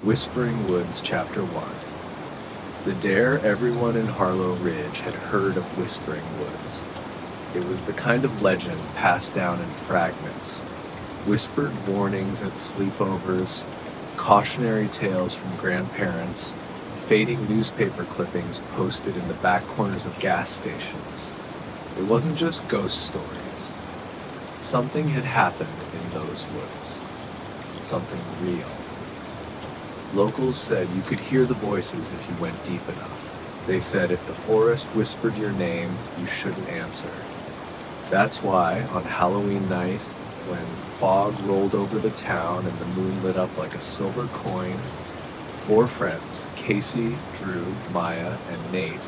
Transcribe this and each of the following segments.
Whispering Woods, Chapter 1. The dare everyone in Harlow Ridge had heard of Whispering Woods. It was the kind of legend passed down in fragments. Whispered warnings at sleepovers, cautionary tales from grandparents, fading newspaper clippings posted in the back corners of gas stations. It wasn't just ghost stories. Something had happened in those woods. Something real. Locals said you could hear the voices if you went deep enough. They said if the forest whispered your name, you shouldn't answer. That's why, on Halloween night, when fog rolled over the town and the moon lit up like a silver coin, 4 friends, Casey, Drew, Maya, and Nate,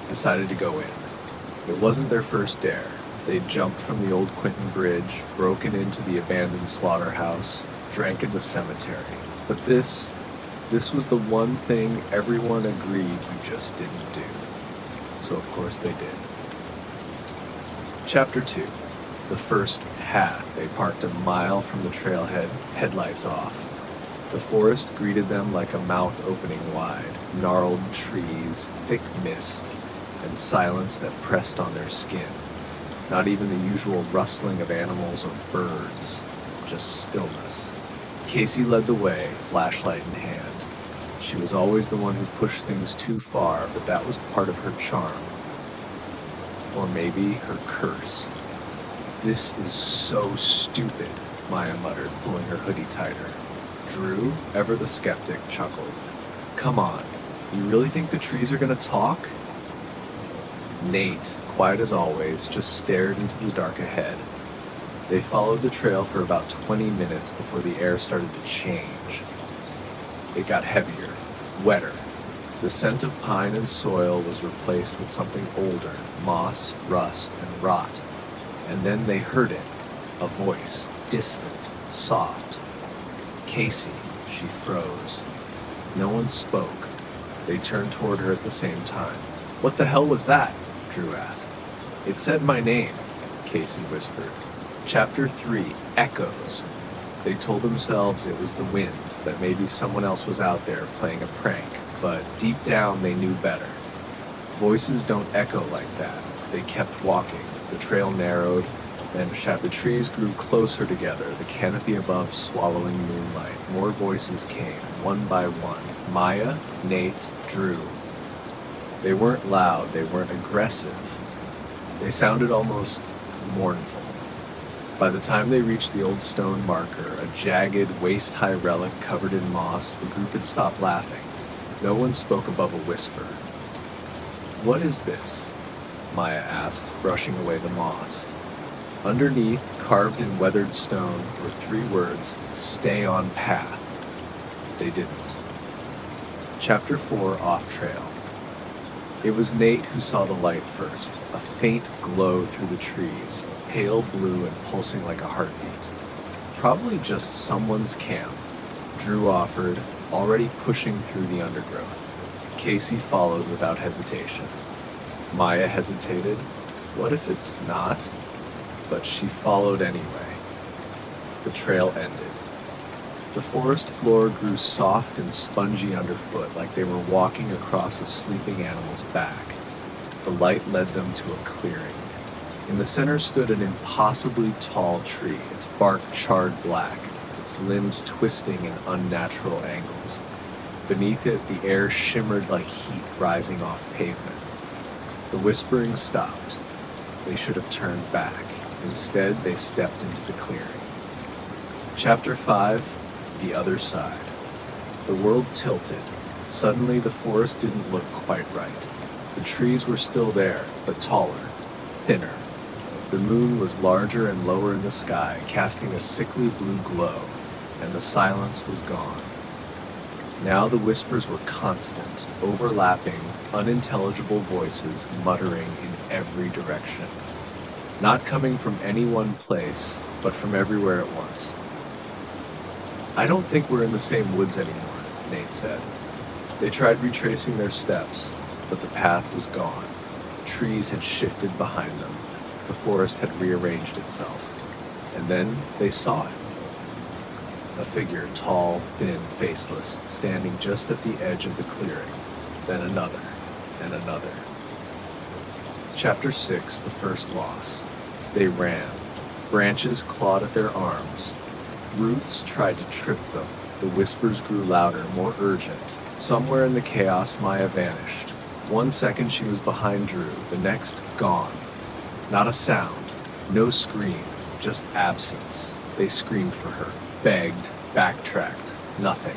decided to go in. It wasn't their first dare. They'd jumped from the old Quinton Bridge, broken into the abandoned slaughterhouse, drank in the cemetery. But this was the one thing everyone agreed you just didn't do. So of course they did. Chapter 2. The first path. They parked a mile from the trailhead, headlights off. The forest greeted them like a mouth opening wide, gnarled trees, thick mist, and silence that pressed on their skin. Not even the usual rustling of animals or birds, just stillness. Casey led the way, flashlight in hand. She was always the one who pushed things too far, but that was part of her charm. Or maybe her curse. "This is so stupid," Maya muttered, pulling her hoodie tighter. Drew, ever the skeptic, chuckled. "Come on, you really think the trees are gonna talk?" Nate, quiet as always, just stared into the dark ahead. They followed the trail for about 20 minutes before the air started to change. It got heavier, wetter. The scent of pine and soil was replaced with something older, moss, rust, and rot. And then they heard it, a voice, distant, soft. "Casey," she froze. No one spoke. They turned toward her at the same time. "What the hell was that?" Drew asked. "It said my name," Casey whispered. Chapter 3. Echoes. They told themselves it was the wind, that maybe someone else was out there playing a prank, but deep down they knew better. Voices don't echo like that. They kept walking. The trail narrowed, and the trees grew closer together, the canopy above swallowing moonlight. More voices came, one by one. Maya, Nate, Drew. They weren't loud, they weren't aggressive. They sounded almost mournful. By the time they reached the old stone marker, a jagged, waist-high relic covered in moss, the group had stopped laughing. No one spoke above a whisper. "What is this?" Maya asked, brushing away the moss. Underneath, carved in weathered stone, were 3 words, "Stay on path." They didn't. Chapter 4. Off Trail. It was Nate who saw the light first, a faint glow through the trees, pale blue and pulsing like a heartbeat. Probably just someone's camp, Drew offered, already pushing through the undergrowth. Casey followed without hesitation. Maya hesitated. What if it's not? But she followed anyway. The trail ended. The forest floor grew soft and spongy underfoot, like they were walking across a sleeping animal's back. The light led them to a clearing. In the center stood an impossibly tall tree, its bark charred black, its limbs twisting in unnatural angles. Beneath it, the air shimmered like heat rising off pavement. The whispering stopped. They should have turned back. Instead, they stepped into the clearing. Chapter 5. The Other Side. The world tilted. Suddenly, the forest didn't look quite right. The trees were still there, but taller, thinner. The moon was larger and lower in the sky, casting a sickly blue glow, and the silence was gone. Now the whispers were constant, overlapping, unintelligible voices muttering in every direction. Not coming from any one place, but from everywhere at once. "I don't think we're in the same woods anymore," Nate said. They tried retracing their steps, but the path was gone. Trees had shifted behind them. The forest had rearranged itself. And then they saw it. A figure, tall, thin, faceless, standing just at the edge of the clearing. Then another, and another. Chapter 6, The First Loss. They ran. Branches clawed at their arms. Roots tried to trip them. The whispers grew louder, more urgent. Somewhere in the chaos, Maya vanished. 1 second she was behind Drew, the next gone. Not a sound, no scream, just absence. They screamed for her, begged, backtracked, nothing.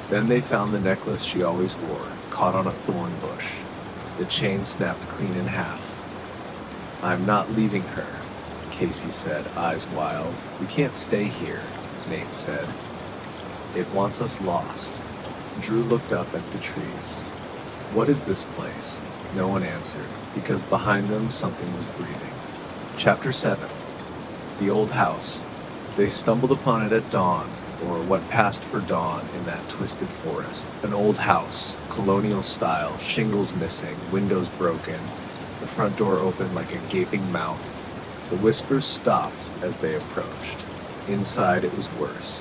Then they found the necklace she always wore, caught on a thorn bush. The chain snapped clean in half. "I'm not leaving her," Casey said, eyes wild. "We can't stay here," Nate said. "It wants us lost." Drew looked up at the trees. "What is this place?" No one answered, because behind them something was breathing. Chapter 7. The Old House. They stumbled upon it at dawn, or what passed for dawn in that twisted forest. An old house, colonial style, shingles missing, windows broken, the front door open like a gaping mouth. The whispers stopped as they approached. Inside it was worse.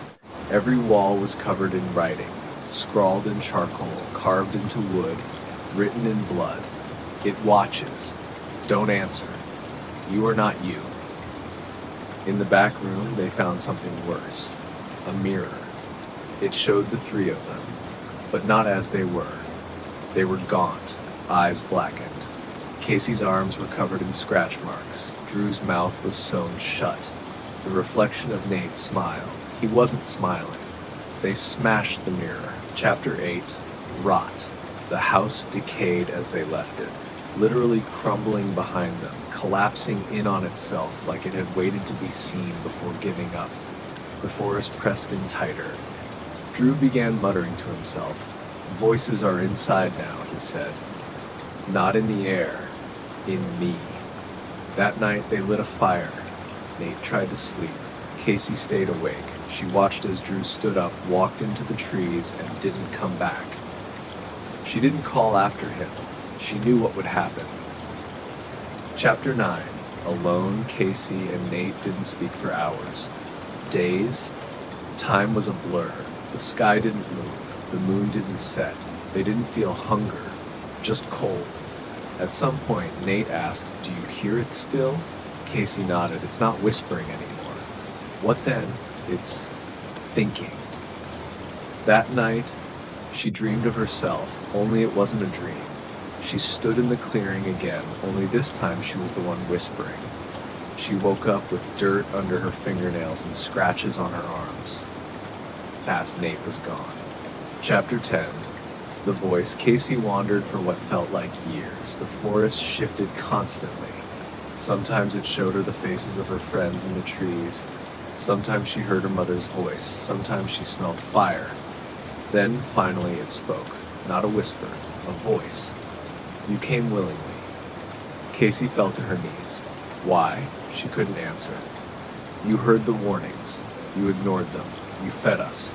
Every wall was covered in writing, scrawled in charcoal, carved into wood, written in blood. It watches. Don't answer. You are not you. In the back room, they found something worse. A mirror. It showed the three of them, but not as they were. They were gaunt, eyes blackened. Casey's arms were covered in scratch marks. Drew's mouth was sewn shut. The reflection of Nate smiled. He wasn't smiling. They smashed the mirror. Chapter 8. Rot. The house decayed as they left it, literally crumbling behind them, collapsing in on itself like it had waited to be seen before giving up. The forest pressed in tighter. Drew began muttering to himself. "Voices are inside now," he said. "Not in the air. In me." That night they lit a fire. Nate tried to sleep. Casey stayed awake. She watched as Drew stood up, walked into the trees, and didn't come back. She didn't call after him. She knew what would happen. Chapter 9. Alone, Casey and Nate didn't speak for hours. Days. Time was a blur. The sky didn't move. The moon didn't set. They didn't feel hunger, just cold. At some point, Nate asked, "Do you hear it still?" Casey nodded. "It's not whispering anymore." "What then?" "It's thinking." That night, she dreamed of herself, only it wasn't a dream. She stood in the clearing again, only this time she was the one whispering. She woke up with dirt under her fingernails and scratches on her arms. Past Nate was gone. Chapter 10. The voice. Casey wandered for what felt like years. The forest shifted constantly. Sometimes it showed her the faces of her friends in the trees. Sometimes she heard her mother's voice. Sometimes she smelled fire. Then, finally, it spoke. Not a whisper, a voice. "You came willingly." Casey fell to her knees. Why? She couldn't answer. "You heard the warnings. You ignored them. You fed us."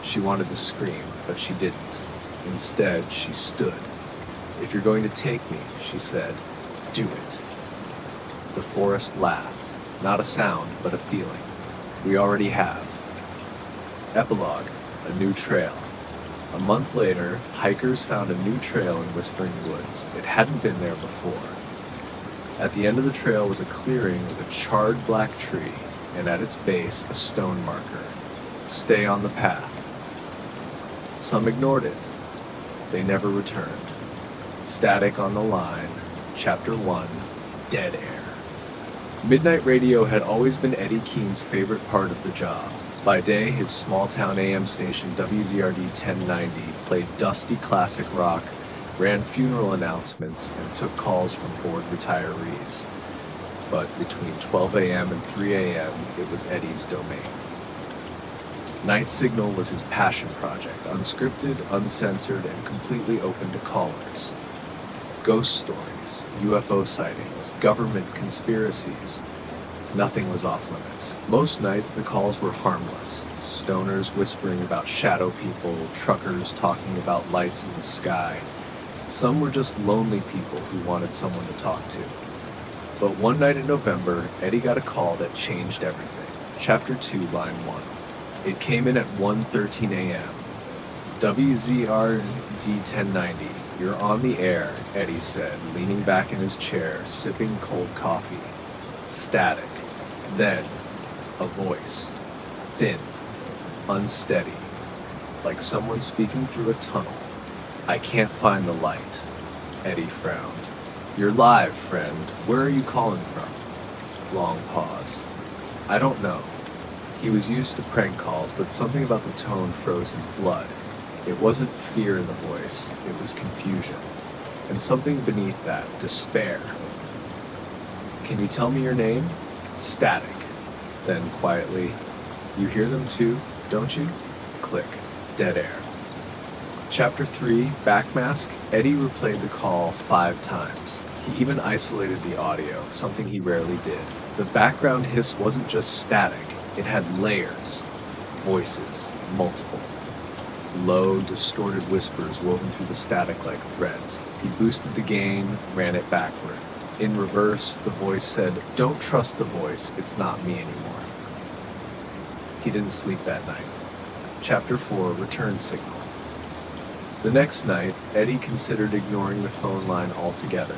She wanted to scream, but she didn't. Instead, she stood. "If you're going to take me," she said, "do it." The forest laughed. Not a sound, but a feeling. "We already have." Epilogue. A new trail. A month later, hikers found a new trail in Whispering Woods. It hadn't been there before. At the end of the trail was a clearing with a charred black tree, and at its base a stone marker. "Stay on the path." Some ignored it. They never returned. Static on the line. Chapter 1. Dead air. Midnight radio had always been Eddie Keene's favorite part of the job. By day, his small-town AM station WZRD 1090 played dusty classic rock, ran funeral announcements, and took calls from bored retirees. But between 12 a.m. and 3 a.m., it was Eddie's domain. Night Signal was his passion project, unscripted, uncensored, and completely open to callers. Ghost stories, UFO sightings, government conspiracies. Nothing was off limits. Most nights the calls were harmless. Stoners whispering about shadow people, truckers talking about lights in the sky. Some were just lonely people who wanted someone to talk to. But one night in November, Eddie got a call that changed everything. Chapter 2, Line 1. It came in at 1:13 a.m. WZRD 1090, you're on the air, Eddie said, leaning back in his chair, sipping cold coffee. Static. Then, a voice. Thin. Unsteady. Like someone speaking through a tunnel. I can't find the light. Eddie frowned. You're live, friend. Where are you calling from? Long pause. I don't know. He was used to prank calls, but something about the tone froze his blood. It wasn't fear in the voice, it was confusion. And something beneath that, despair. Can you tell me your name? Static. Then quietly, you hear them too, don't you? Click. Dead air. Chapter 3, Backmask. Eddie replayed the call 5 times. He even isolated the audio, something he rarely did. The background hiss wasn't just static, it had layers. Voices, multiple. Low, distorted whispers woven through the static like threads. He boosted the gain, ran it backward. In reverse, the voice said, "Don't trust the voice, it's not me anymore." He didn't sleep that night. Chapter 4, Return Signal. The next night, Eddie considered ignoring the phone line altogether,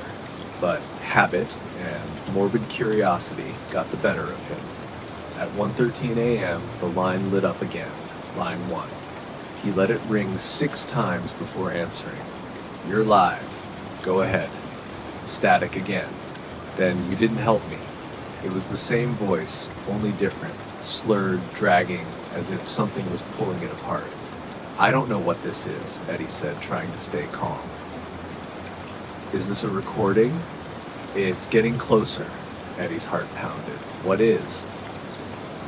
but habit and morbid curiosity got the better of him. At 1:13 a.m., the line lit up again, line 1. He let it ring 6 times before answering. You're live. Go ahead. Static again. Then you didn't help me. It was the same voice, only different, slurred, dragging, as if something was pulling it apart. I don't know what this is, Eddie said, trying to stay calm. Is this a recording? It's getting closer. Eddie's heart pounded. What is?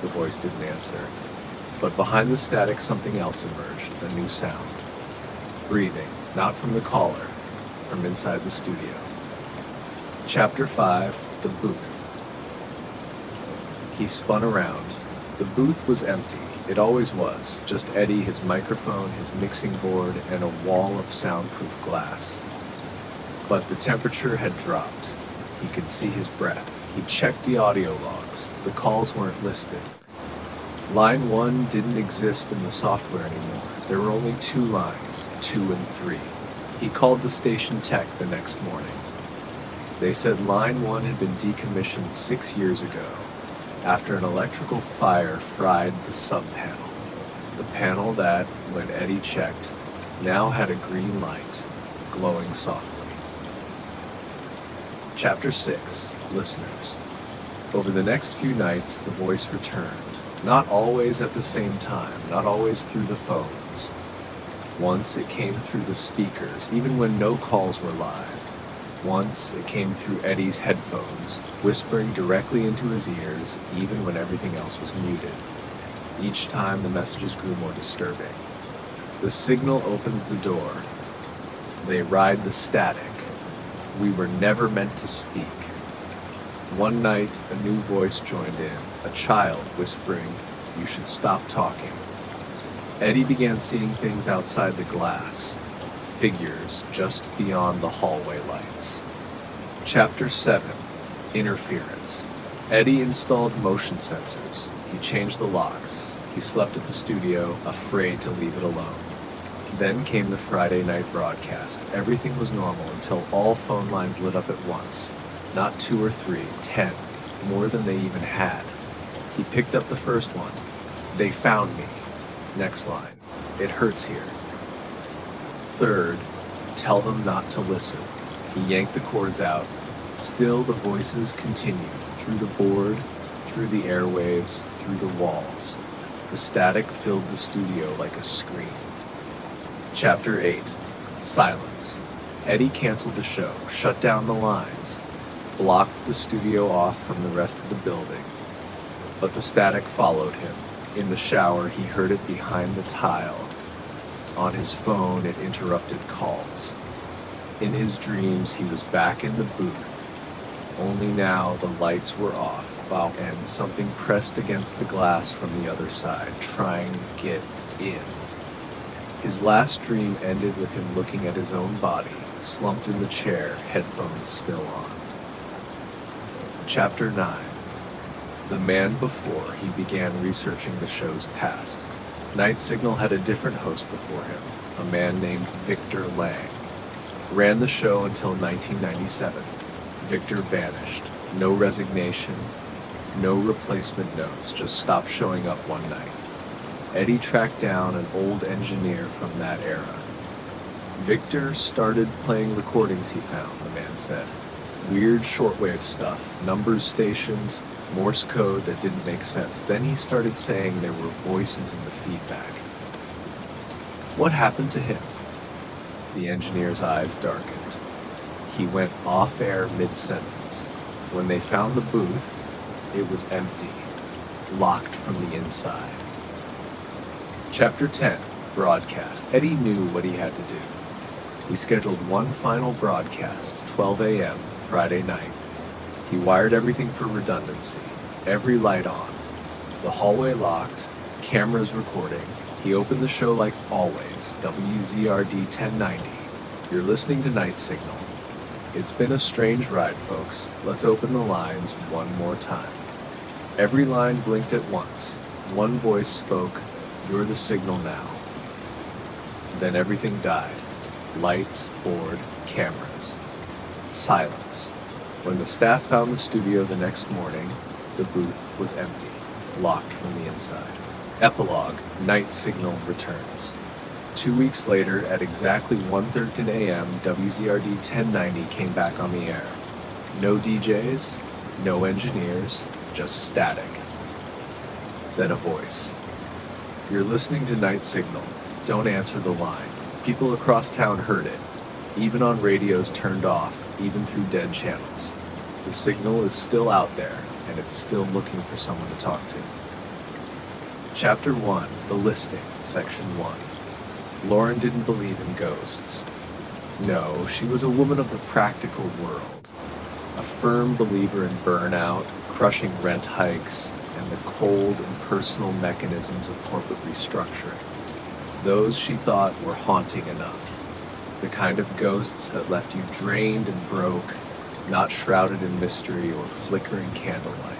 The voice didn't answer. But behind the static, something else emerged, a new sound. Breathing, not from the caller, from inside the studio. Chapter 5, The Booth. He spun around. The booth was empty. It always was. Just Eddie, his microphone, his mixing board, and a wall of soundproof glass. But the temperature had dropped. He could see his breath. He checked the audio logs. The calls weren't listed. Line 1 didn't exist in the software anymore. There were only 2 lines, 2 and 3. He called the station tech the next morning. They said line 1 had been decommissioned 6 years ago, after an electrical fire fried the sub-panel. The panel that, when Eddie checked, now had a green light, glowing softly. Chapter 6, Listeners. Over the next few nights, the voice returned. Not always at the same time, not always through the phones. Once it came through the speakers, even when no calls were live. Once it came through Eddie's headphones, whispering directly into his ears, even when everything else was muted. Each time the messages grew more disturbing. The signal opens the door. They ride the static. We were never meant to speak. One night, a new voice joined in, a child whispering, "You should stop talking." Eddie began seeing things outside the glass, figures just beyond the hallway lights. Chapter 7, Interference. Eddie installed motion sensors. He changed the locks. He slept at the studio, afraid to leave it alone. Then came the Friday night broadcast. Everything was normal until all phone lines lit up at once. Not 2 or 3, 10, more than they even had. He picked up the first one. They found me. Next line. It hurts here. Third, tell them not to listen. He yanked the cords out. Still the voices continued, through the board, through the airwaves, through the walls. The static filled the studio like a scream. Chapter 8, Silence. Eddie canceled the show, shut down the lines, blocked the studio off from the rest of the building. But the static followed him. In the shower, he heard it behind the tile. On his phone, it interrupted calls. In his dreams, he was back in the booth. Only now the lights were off, and something pressed against the glass from the other side, trying to get in. His last dream ended with him looking at his own body, slumped in the chair, headphones still on. Chapter 9, The man before he began researching the show's past. Night Signal had a different host before him, a man named Victor Lang. Ran the show until 1997. Victor vanished. No resignation, no replacement notes, just stopped showing up one night. Eddie tracked down an old engineer from that era. Victor started playing recordings he found, the man said. Weird shortwave stuff, numbers stations, Morse code that didn't make sense. Then he started saying there were voices in the feedback. What happened to him? The engineer's eyes darkened. He went off-air mid-sentence. When they found the booth, it was empty, locked from the inside. Chapter 10, Broadcast. Eddie knew what he had to do. He scheduled one final broadcast, 12 a.m., Friday night. He wired everything for redundancy, every light on, the hallway locked, cameras recording. He opened the show like always, WZRD 1090. You're listening to Night Signal. It's been a strange ride, folks. Let's open the lines one more time. Every line blinked at once. One voice spoke, "You're the signal now." Then everything died. Lights, board, cameras. Silence. When the staff found the studio the next morning, the booth was empty, locked from the inside. Epilogue, Night Signal returns. 2 weeks later, at exactly 1:13 a.m., WZRD 1090 came back on the air. No DJs, no engineers, just static. Then a voice. "You're listening to Night Signal. Don't answer the line." People across town heard it, even on radios turned off, even through dead channels. The signal is still out there, and it's still looking for someone to talk to. Chapter 1, The Listing, Section 1. Lauren didn't believe in ghosts. No, she was a woman of the practical world. A firm believer in burnout, crushing rent hikes, and the cold, impersonal mechanisms of corporate restructuring. Those she thought were haunting enough. The kind of ghosts that left you drained and broke, not shrouded in mystery or flickering candlelight.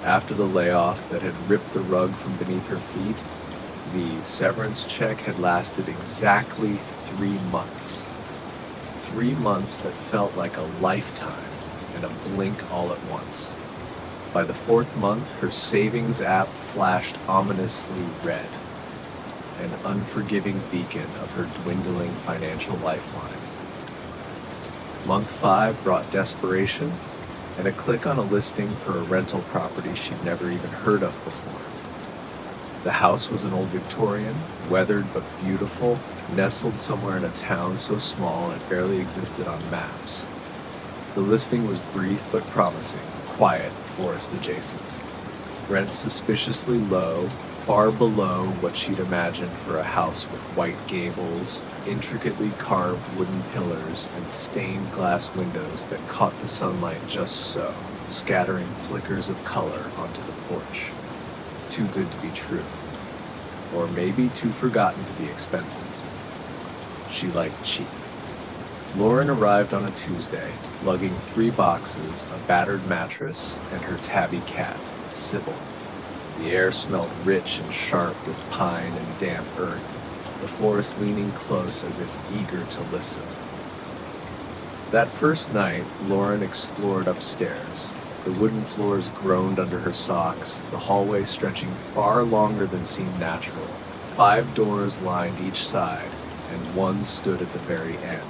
After the layoff that had ripped the rug from beneath her feet, the severance check had lasted exactly 3 months. 3 months that felt like a lifetime and a blink all at once. By the 4th month, her savings app flashed ominously red, an unforgiving beacon of her dwindling financial lifeline. Month 5 brought desperation and a click on a listing for a rental property she'd never even heard of before. The house was an old Victorian, weathered but beautiful, nestled somewhere in a town so small it barely existed on maps. The listing was brief but promising, quiet, forest adjacent. Rent suspiciously low, far below what she'd imagined for a house with white gables, intricately carved wooden pillars, and stained glass windows that caught the sunlight just so, scattering flickers of color onto the porch. Too good to be true. Or maybe too forgotten to be expensive. She liked cheap. Lauren arrived on a Tuesday, lugging 3 boxes, a battered mattress, and her tabby cat, Sybil. The air smelled rich and sharp with pine and damp earth, the forest leaning close as if eager to listen. That first night, Lauren explored upstairs. The wooden floors groaned under her socks, the hallway stretching far longer than seemed natural. 5 doors lined each side, and one stood at the very end.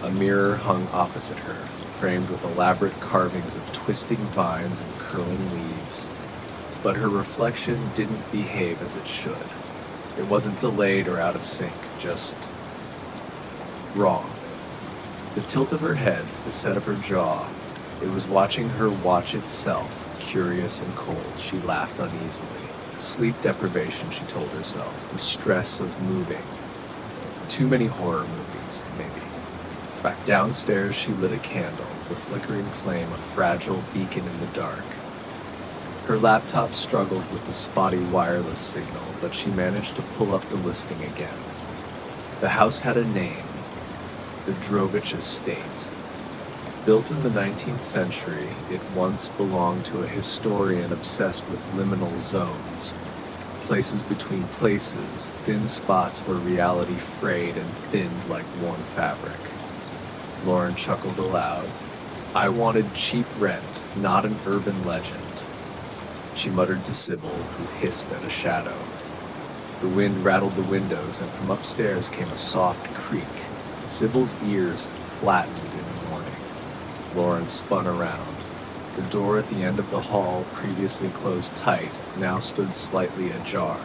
A mirror hung opposite her, framed with elaborate carvings of twisting vines and curling leaves. But her reflection didn't behave as it should. It wasn't delayed or out of sync, just wrong. The tilt of her head, the set of her jaw, it was watching her watch itself, curious and cold. She laughed uneasily. Sleep deprivation, she told herself, the stress of moving. Too many horror movies, maybe. Back downstairs, she lit a candle, the flickering flame a fragile beacon in the dark. Her laptop struggled with the spotty wireless signal, but she managed to pull up the listing again. The house had a name, the Drovich Estate. Built in the 19th century, it once belonged to a historian obsessed with liminal zones, places between places, thin spots where reality frayed and thinned like worn fabric. Lauren chuckled aloud. I wanted cheap rent, not an urban legend. She muttered to Sybil, who hissed at a shadow. The wind rattled the windows, and from upstairs came a soft creak. Sybil's ears flattened in the morning. Lauren spun around. The door at the end of the hall, previously closed tight, now stood slightly ajar.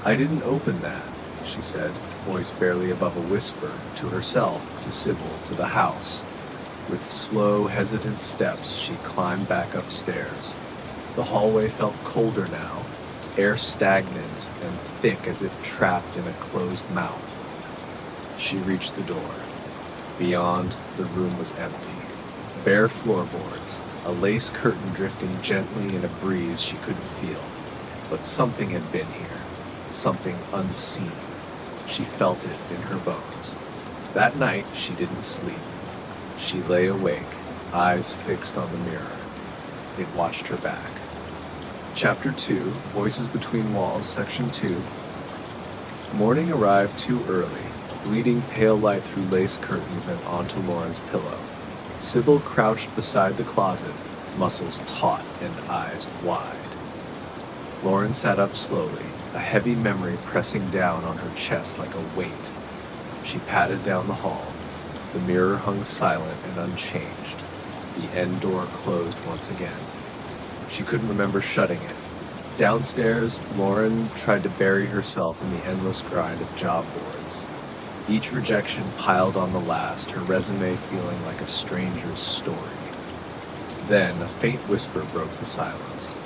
I didn't open that, she said, voice barely above a whisper, to herself, to Sybil, to the house. With slow, hesitant steps, she climbed back upstairs. The hallway felt colder now, air stagnant and thick as if trapped in a closed mouth. She reached the door. Beyond, the room was empty. Bare floorboards, a lace curtain drifting gently in a breeze she couldn't feel. But something had been here, something unseen. She felt it in her bones. That night, she didn't sleep. She lay awake, eyes fixed on the mirror. It watched her back. Chapter 2, Voices Between Walls, Section 2. Morning arrived too early, bleeding pale light through lace curtains and onto Lauren's pillow. Sybil crouched beside the closet, muscles taut and eyes wide. Lauren sat up slowly, a heavy memory pressing down on her chest like a weight. She padded down the hall. The mirror hung silent and unchanged. The end door closed once again. She couldn't remember shutting it. Downstairs, Lauren tried to bury herself in the endless grind of job boards. Each rejection piled on the last, her resume feeling like a stranger's story. Then a faint whisper broke the silence.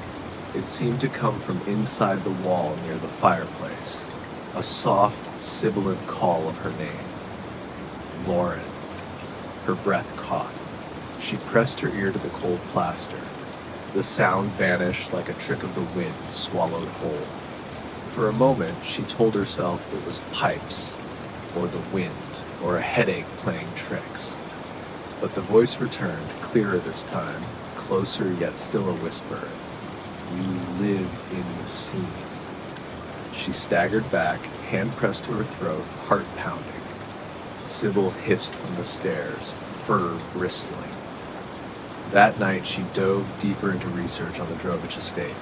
It seemed to come from inside the wall near the fireplace. A soft, sibilant call of her name. Lauren. Her breath caught. She pressed her ear to the cold plaster. The sound vanished like a trick of the wind swallowed whole. For a moment, she told herself it was pipes, or the wind, or a headache playing tricks. But the voice returned, clearer this time, closer yet still a whisper. You live in the scene. She staggered back, hand pressed to her throat, heart pounding. Sybil hissed from the stairs, fur bristling. That night, she dove deeper into research on the Drovich estate.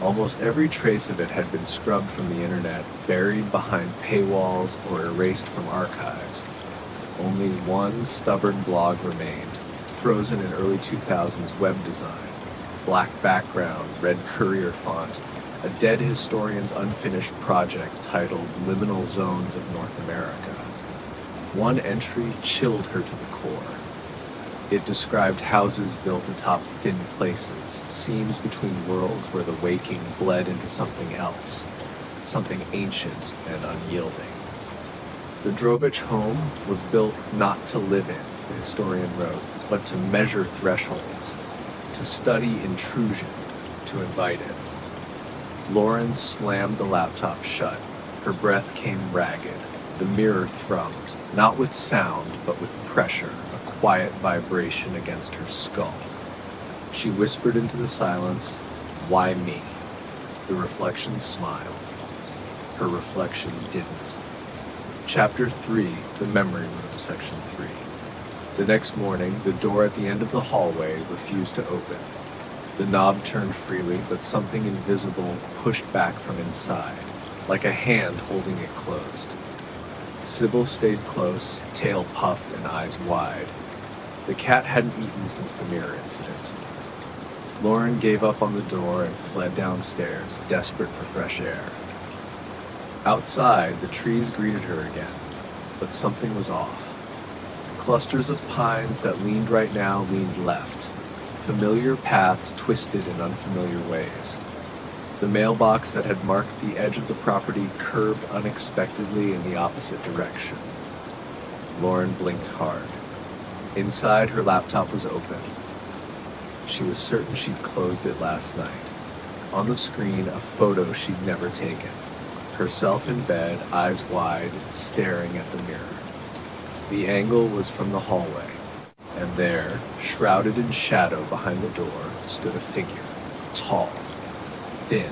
Almost every trace of it had been scrubbed from the internet, buried behind paywalls, or erased from archives. Only one stubborn blog remained, frozen in early 2000s web design. Black background, red courier font, a dead historian's unfinished project titled Liminal Zones of North America. One entry chilled her to the core. It described houses built atop thin places, seams between worlds where the waking bled into something else, something ancient and unyielding. The Drovich home was built not to live in, the historian wrote, but to measure thresholds, to study intrusion, to invite it. Lauren slammed the laptop shut. Her breath came ragged. The mirror thrummed, not with sound, but with pressure, a quiet vibration against her skull. She whispered into the silence, "Why me?" The reflection smiled. Her reflection didn't. Chapter 3, The Memory Room, Section 3. The next morning, the door at the end of the hallway refused to open. The knob turned freely, but something invisible pushed back from inside, like a hand holding it closed. Sybil stayed close, tail puffed and eyes wide. The cat hadn't eaten since the mirror incident. Lauren gave up on the door and fled downstairs, desperate for fresh air. Outside, the trees greeted her again, but something was off. Clusters of pines that leaned right now leaned left. Familiar paths twisted in unfamiliar ways. The mailbox that had marked the edge of the property curved unexpectedly in the opposite direction. Lauren blinked hard. Inside, her laptop was open. She was certain she'd closed it last night. On the screen, a photo she'd never taken. Herself in bed, eyes wide, staring at the mirror. The angle was from the hallway. And there, shrouded in shadow behind the door, stood a figure, tall, thin,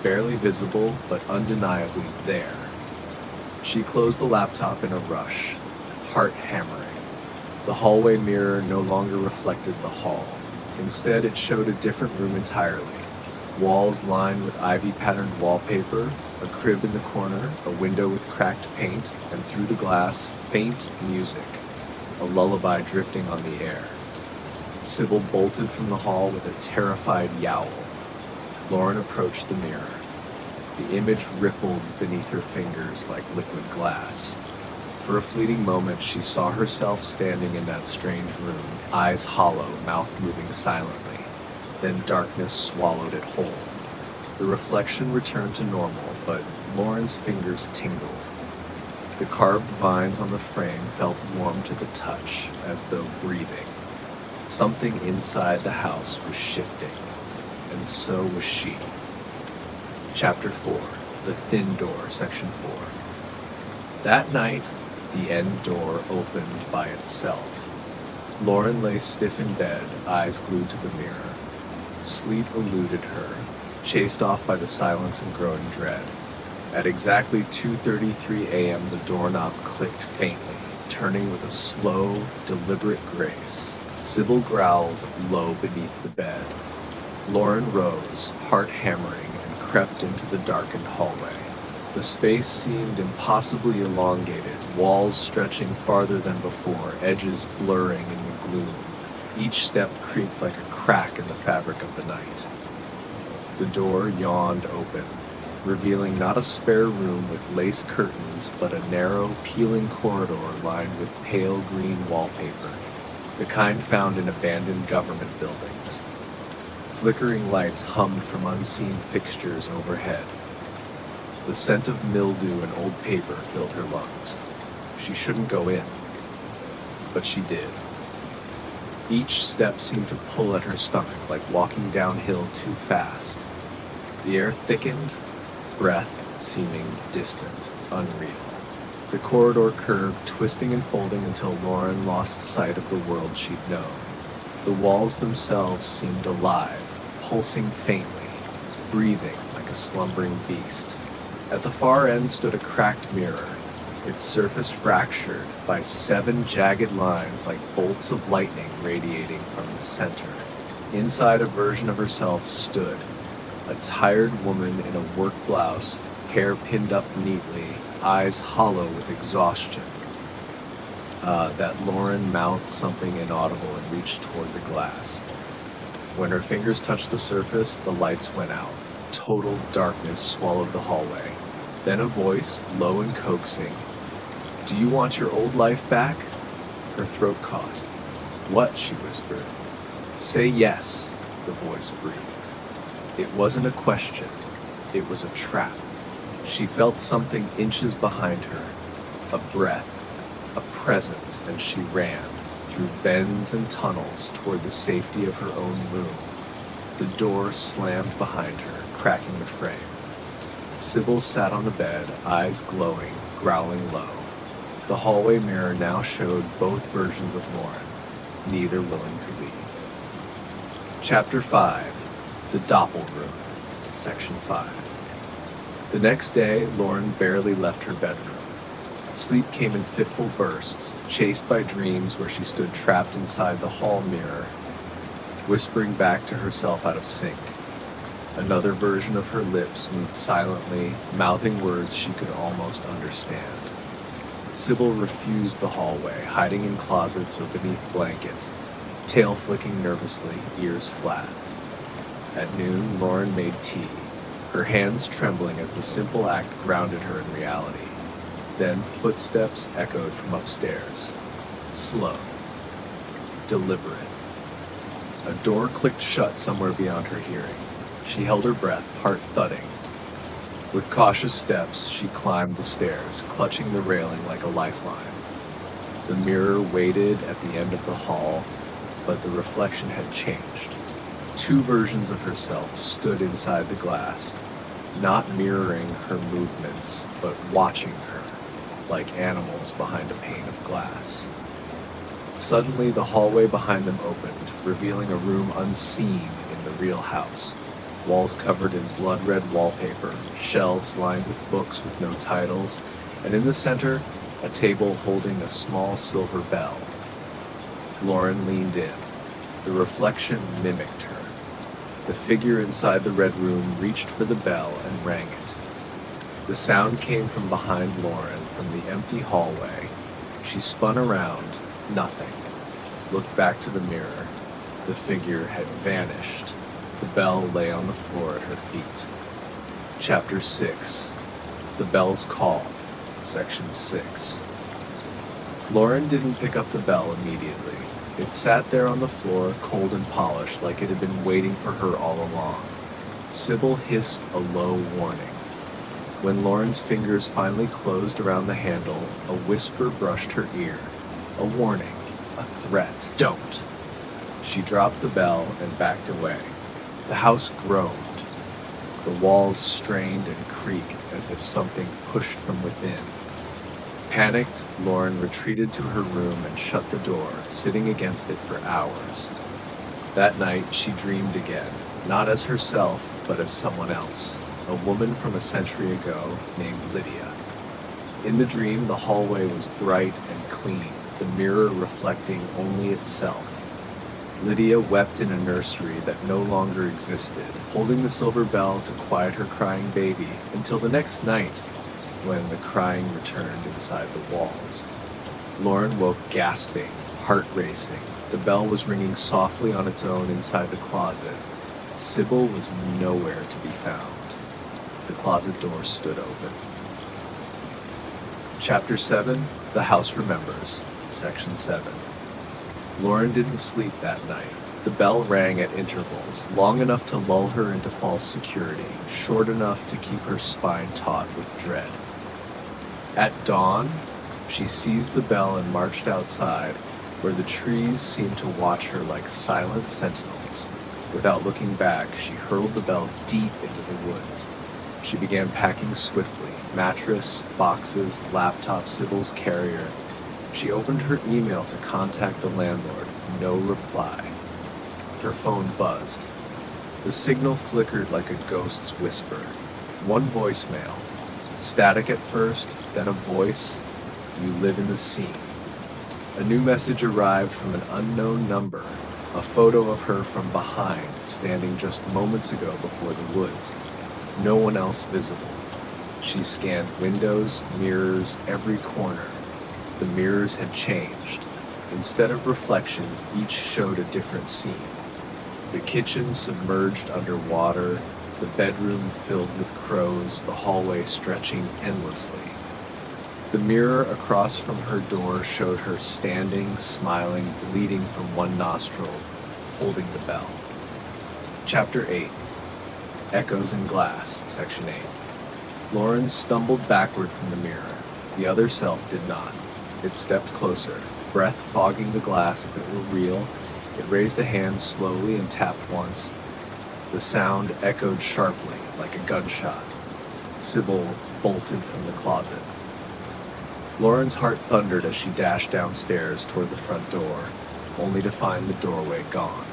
barely visible but undeniably there. She closed the laptop in a rush, heart hammering. The hallway mirror no longer reflected the hall. Instead, it showed a different room entirely. Walls lined with ivy-patterned wallpaper, a crib in the corner, a window with cracked paint, and through the glass, faint music, a lullaby drifting on the air. Sybil bolted from the hall with a terrified yowl. Lauren approached the mirror. The image rippled beneath her fingers like liquid glass. For a fleeting moment, she saw herself standing in that strange room, eyes hollow, mouth moving silently. Then darkness swallowed it whole. The reflection returned to normal, but Lauren's fingers tingled. The carved vines on the frame felt warm to the touch, as though breathing. Something inside the house was shifting, and so was she. Chapter 4, The Thin Door, Section 4. That night, the end door opened by itself. Lauren lay stiff in bed, eyes glued to the mirror. Sleep eluded her, chased off by the silence and growing dread. At exactly 2:33 a.m., the doorknob clicked faintly, turning with a slow, deliberate grace. Sybil growled low beneath the bed. Lauren rose, heart hammering, and crept into the darkened hallway. The space seemed impossibly elongated, walls stretching farther than before, edges blurring in the gloom. Each step creaked like a crack in the fabric of the night. The door yawned open, revealing not a spare room with lace curtains, but a narrow, peeling corridor lined with pale green wallpaper, the kind found in abandoned government buildings. Flickering lights hummed from unseen fixtures overhead. The scent of mildew and old paper filled her lungs. She shouldn't go in, but she did. Each step seemed to pull at her stomach, like walking downhill too fast. The air thickened, breath seeming distant, unreal. The corridor curved, twisting and folding until Lauren lost sight of the world she'd known. The walls themselves seemed alive, pulsing faintly, breathing like a slumbering beast. At the far end stood a cracked mirror, its surface fractured by 7 jagged lines like bolts of lightning radiating from the center. Inside, a version of herself stood, a tired woman in a work blouse, hair pinned up neatly, eyes hollow with exhaustion. That Lauren mouthed something inaudible and reached toward the glass. When her fingers touched the surface, the lights went out. Total darkness swallowed the hallway. Then a voice, low and coaxing. "Do you want your old life back?" Her throat caught. "What?" she whispered. "Say yes," the voice breathed. It wasn't a question. It was a trap. She felt something inches behind her. A breath, a presence, and she ran, through bends and tunnels, toward the safety of her own room. The door slammed behind her, cracking the frame. Sybil sat on the bed, eyes glowing, growling low. The hallway mirror now showed both versions of Lauren, neither willing to leave. Chapter 5, The Doppelroom, Section 5. The next day, Lauren barely left her bedroom. Sleep came in fitful bursts, chased by dreams where she stood trapped inside the hall mirror, whispering back to herself out of sync. Another version of her lips moved silently, mouthing words she could almost understand. Sybil refused the hallway, hiding in closets or beneath blankets, tail flicking nervously, ears flat. At noon, Lauren made tea, her hands trembling as the simple act grounded her in reality. Then footsteps echoed from upstairs. Slow. Deliberate. A door clicked shut somewhere beyond her hearing. She held her breath, heart thudding. With cautious steps, she climbed the stairs, clutching the railing like a lifeline. The mirror waited at the end of the hall, but the reflection had changed. 2 versions of herself stood inside the glass, not mirroring her movements, but watching her, like animals behind a pane of glass. Suddenly, the hallway behind them opened, revealing a room unseen in the real house. Walls covered in blood-red wallpaper, shelves lined with books with no titles, and in the center, a table holding a small silver bell. Lauren leaned in. The reflection mimicked her. The figure inside the red room reached for the bell and rang it. The sound came from behind Lauren, from the empty hallway. She spun around. Nothing. Looked back to the mirror. The figure had vanished. The bell lay on the floor at her feet. Chapter 6. The Bell's Call. Section 6. Lauren didn't pick up the bell immediately. It sat there on the floor, cold and polished, like it had been waiting for her all along. Sybil hissed a low warning. When Lauren's fingers finally closed around the handle, a whisper brushed her ear. A warning. A threat. Don't. She dropped the bell and backed away. The house groaned. The walls strained and creaked as if something pushed from within. Panicked, Lauren retreated to her room and shut the door, sitting against it for hours. That night, she dreamed again, not as herself, but as someone else, a woman from a century ago named Lydia. In the dream, the hallway was bright and clean, the mirror reflecting only itself. Lydia wept in a nursery that no longer existed, holding the silver bell to quiet her crying baby until the next night, when the crying returned inside the walls. Lauren woke gasping, heart racing. The bell was ringing softly on its own inside the closet. Sybil was nowhere to be found. The closet door stood open. Chapter 7. The House Remembers. Section 7. Lauren didn't sleep that night. The bell rang at intervals, long enough to lull her into false security, short enough to keep her spine taut with dread. At dawn, she seized the bell and marched outside, where the trees seemed to watch her like silent sentinels. Without looking back, she hurled the bell deep into the woods. She began packing swiftly, mattress, boxes, laptop, Sybil's carrier. She opened her email to contact the landlord. No reply. Her phone buzzed. The signal flickered like a ghost's whisper. One voicemail. Static at first, then a voice. You live in the scene. A new message arrived from an unknown number. A photo of her from behind, standing just moments ago before the woods. No one else visible. She scanned windows, mirrors, every corner. The mirrors had changed. Instead of reflections, each showed a different scene. The kitchen submerged underwater, the bedroom filled with crows, the hallway stretching endlessly. The mirror across from her door showed her standing, smiling, bleeding from one nostril, holding the bell. Chapter 8. Echoes in Glass, Section 8. Lauren stumbled backward from the mirror. The other self did not. It stepped closer, breath fogging the glass if it were real. It raised a hand slowly and tapped once. The sound echoed sharply, like a gunshot. Sybil bolted from the closet. Lauren's heart thundered as she dashed downstairs toward the front door, only to find the doorway gone.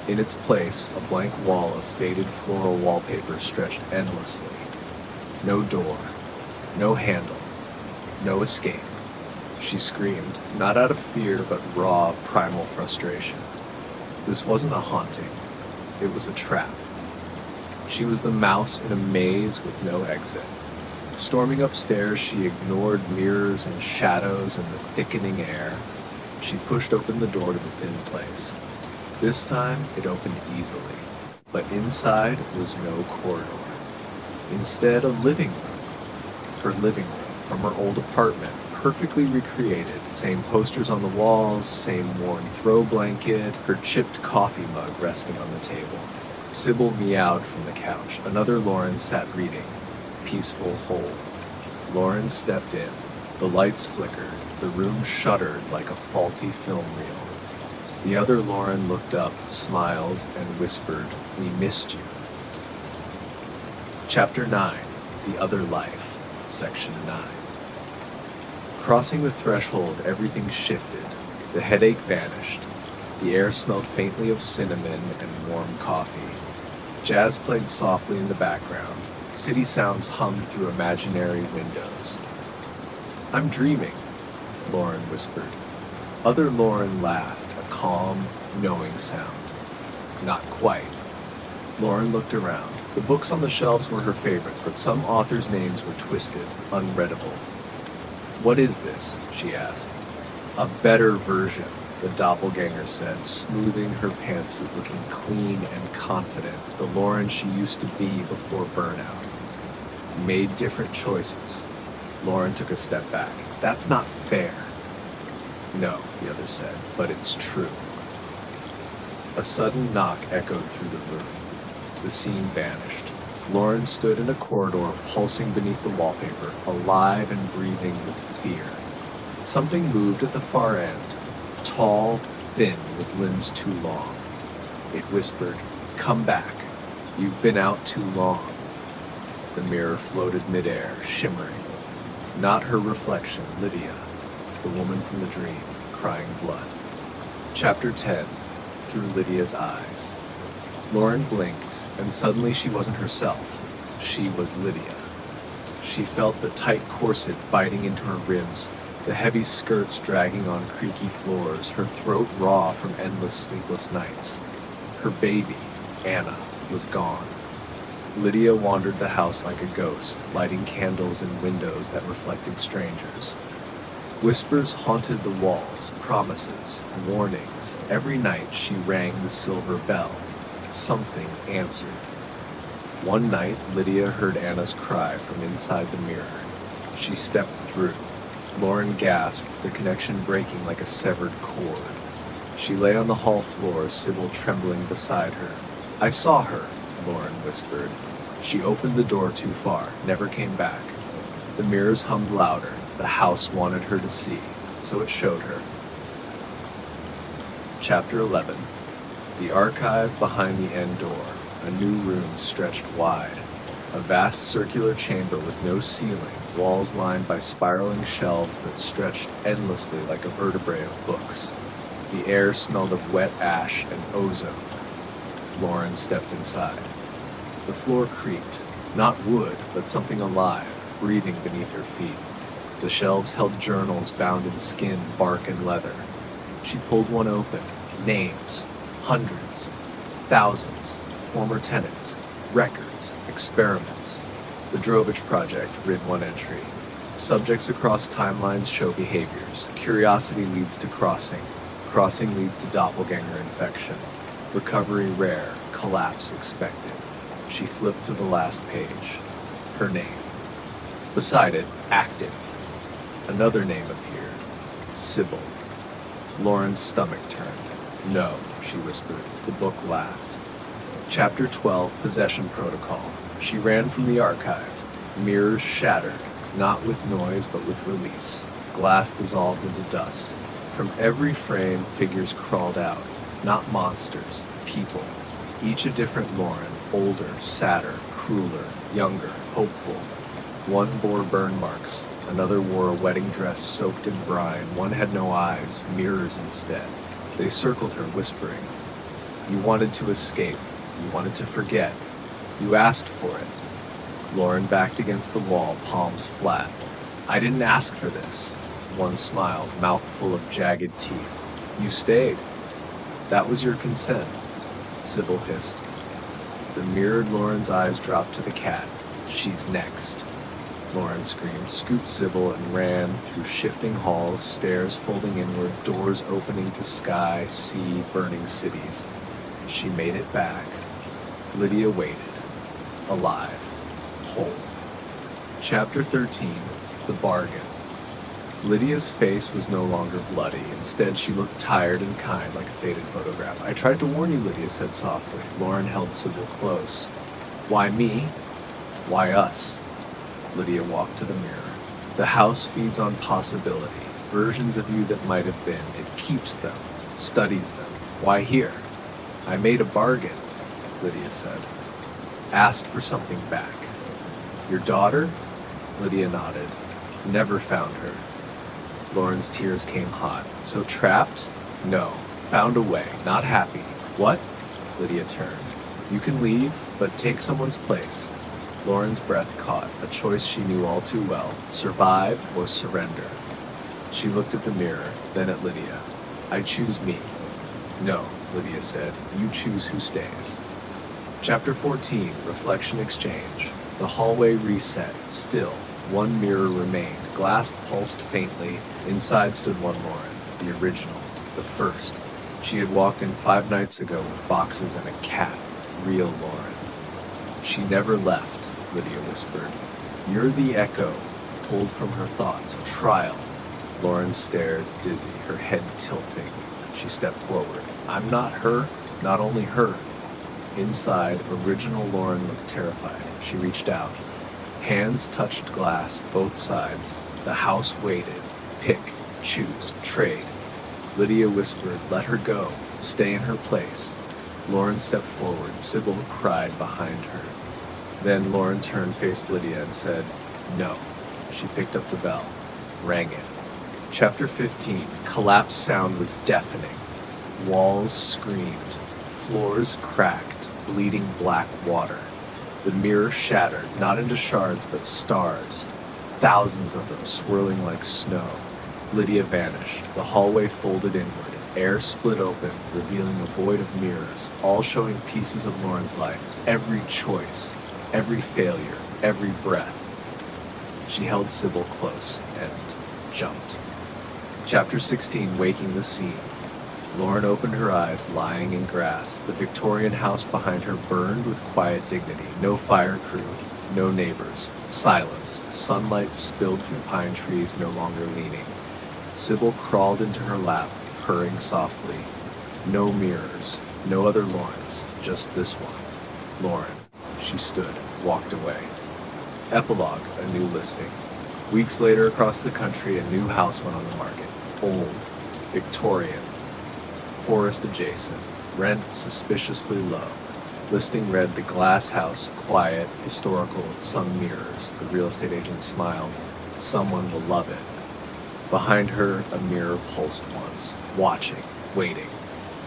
In its place, a blank wall of faded floral wallpaper stretched endlessly. No door, no handle, no escape. She screamed, not out of fear, but raw, primal frustration. This wasn't a haunting. It was a trap. She was the mouse in a maze with no exit. Storming upstairs, she ignored mirrors and shadows and the thickening air. She pushed open the door to the thin place. This time, it opened easily, but inside was no corridor. Instead, a living room. Her living room from her old apartment, perfectly recreated. Same posters on the walls, same worn throw blanket, her chipped coffee mug resting on the table. Sybil meowed from the couch. Another Lauren sat reading. Peaceful hold. Lauren stepped in. The lights flickered. The room shuddered like a faulty film reel. The other Lauren looked up, smiled, and whispered, "We missed you." Chapter 9. The Other Life. Section 9. Crossing the threshold, everything shifted. The headache vanished. The air smelled faintly of cinnamon and warm coffee. Jazz played softly in the background. City sounds hummed through imaginary windows. "I'm dreaming," Lauren whispered. Other Lauren laughed, a calm, knowing sound. Not quite. Lauren looked around. The books on the shelves were her favorites, but some authors' names were twisted, unreadable. "What is this?" she asked. "A better version," the doppelganger said, smoothing her pantsuit, looking clean and confident, the Lauren she used to be before burnout. "You made different choices." Lauren took a step back. "That's not fair." "No," the other said, "but it's true." A sudden knock echoed through the room. The scene vanished. Lauren stood in a corridor, pulsing beneath the wallpaper, alive and breathing with fear. Something moved at the far end, tall, thin, with limbs too long. It whispered, "Come back. You've been out too long." The mirror floated midair, shimmering. Not her reflection, Lydia, the woman from the dream, crying blood. Chapter 10. Through Lydia's eyes. Lauren blinked, and suddenly she wasn't herself. She was Lydia. She felt the tight corset biting into her ribs, the heavy skirts dragging on creaky floors, her throat raw from endless sleepless nights. Her baby, Anna, was gone. Lydia wandered the house like a ghost, lighting candles in windows that reflected strangers. Whispers haunted the walls, promises, warnings. Every night she rang the silver bell. Something answered. One night, Lydia heard Anna's cry from inside the mirror. She stepped through. Lauren gasped, the connection breaking like a severed cord. She lay on the hall floor, Sybil trembling beside her. "I saw her," Lauren whispered. She opened the door too far, never came back. The mirrors hummed louder. The house wanted her to see, so it showed her. Chapter 11. The archive behind the end door. A new room stretched wide. A vast circular chamber with no ceiling, walls lined by spiraling shelves that stretched endlessly like a vertebrae of books. The air smelled of wet ash and ozone. Lauren stepped inside. The floor creaked. Not wood, but something alive, breathing beneath her feet. The shelves held journals bound in skin, bark, and leather. She pulled one open. Names. Hundreds. Thousands. Former tenants. Records. Experiments. The Drovich Project read one entry. Subjects across timelines show behaviors. Curiosity leads to crossing. Crossing leads to doppelganger infection. Recovery rare. Collapse expected. She flipped to the last page. Her name. Beside it, active. Another name appeared. Sybil. Lauren's stomach turned. "No," she whispered. The book laughed. Chapter 12, Possession Protocol. She ran from the archive. Mirrors shattered, not with noise but with release. Glass dissolved into dust. From every frame, figures crawled out. Not monsters, people. Each a different Lauren, older, sadder, crueler, younger, hopeful. One bore burn marks. Another wore a wedding dress soaked in brine. One had no eyes, mirrors instead. They circled her, whispering, "You wanted to escape. You wanted to forget. You asked for it." Lauren backed against the wall, palms flat. "I didn't ask for this." One smiled, mouth full of jagged teeth. "You stayed. That was your consent," Sybil hissed. The mirrored Lauren's eyes dropped to the cat. "She's next." Lauren screamed, scooped Sybil, and ran through shifting halls, stairs folding inward, doors opening to sky, sea, burning cities. She made it back. Lydia waited. Alive. Whole. Chapter 13. The Bargain. Lydia's face was no longer bloody. Instead, she looked tired and kind, like a faded photograph. "I tried to warn you," Lydia said softly. Lauren held Sybil close. "Why me? Why us?" Lydia walked to the mirror. "The house feeds on possibility, versions of you that might have been. It keeps them, studies them. Why here?" "I made a bargain," Lydia said. "Asked for something back." "Your daughter?" Lydia nodded. "Never found her." Lauren's tears came hot. So trapped? No. Found a way. Not happy. What? Lydia turned. You can leave, but take someone's place. Lauren's breath caught, a choice she knew all too well. Survive or surrender. She looked at the mirror, then at Lydia. I choose me. No, Lydia said. You choose who stays. Chapter 14, Reflection Exchange. The hallway reset. Still, one mirror remained. Glass pulsed faintly. Inside stood one Lauren, the original, the first. She had walked in 5 nights ago with boxes and a cat. Real Lauren. She never left, Lydia whispered. You're the echo, pulled from her thoughts. A trial. Lauren stared, dizzy, her head tilting. She stepped forward. I'm not her, not only her. Inside, original Lauren looked terrified. She reached out. Hands touched glass, both sides. The house waited. Pick, choose, trade. Lydia whispered, let her go. Stay in her place. Lauren stepped forward. Sybil cried behind her. Then Lauren turned, faced Lydia, and said, no. She picked up the bell. Rang it. Chapter 15. Collapse sound was deafening. Walls screamed. Floors cracked. Bleeding black water. The mirror shattered, not into shards, but stars. Thousands of them swirling like snow. Lydia vanished. The hallway folded inward. Air split open, revealing a void of mirrors, all showing pieces of Lauren's life. Every choice, every failure, every breath. She held Sybil close and jumped. Chapter 16, Waking the Scene. Lauren opened her eyes, lying in grass. The Victorian house behind her burned with quiet dignity. No fire crew, no neighbors. Silence. Sunlight spilled through pine trees, no longer leaning. Sybil crawled into her lap, purring softly. No mirrors, no other Laurens, just this one. Lauren. She stood, walked away. Epilogue, a new listing. Weeks later, across the country, a new house went on the market. Old, Victorian, forest adjacent, rent suspiciously low. Listing read, the glass house, quiet, historical, some mirrors. The real estate agent smiled. Someone will love it. Behind her, a mirror pulsed once, watching, waiting.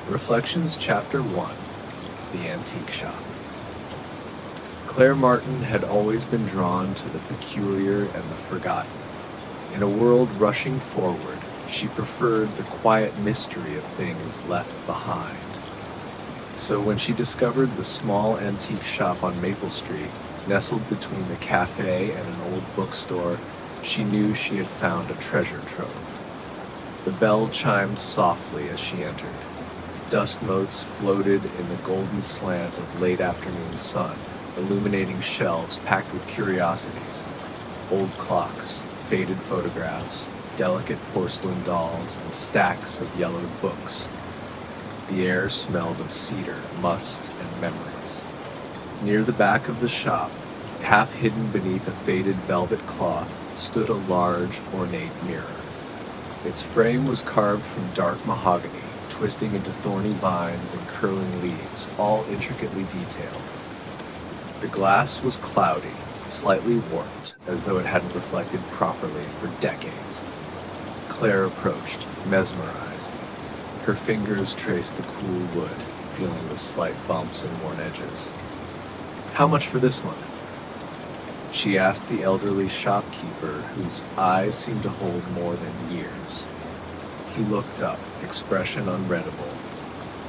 Reflections, Chapter 1, The Antique Shop. Claire Martin had always been drawn to the peculiar and the forgotten. In a world rushing forward, she preferred the quiet mystery of things left behind. So when she discovered the small antique shop on Maple Street, nestled between the cafe and an old bookstore, she knew she had found a treasure trove. The bell chimed softly as she entered. Dust motes floated in the golden slant of late afternoon sun, illuminating shelves packed with curiosities. Old clocks, faded photographs, delicate porcelain dolls, and stacks of yellowed books. The air smelled of cedar, must, and memories. Near the back of the shop, half hidden beneath a faded velvet cloth, stood a large, ornate mirror. Its frame was carved from dark mahogany, twisting into thorny vines and curling leaves, all intricately detailed. The glass was cloudy, slightly warped, as though it hadn't reflected properly for decades. Claire approached, mesmerized. Her fingers traced the cool wood, feeling the slight bumps and worn edges. How much for this one? She asked the elderly shopkeeper, whose eyes seemed to hold more than years. He looked up, expression unreadable.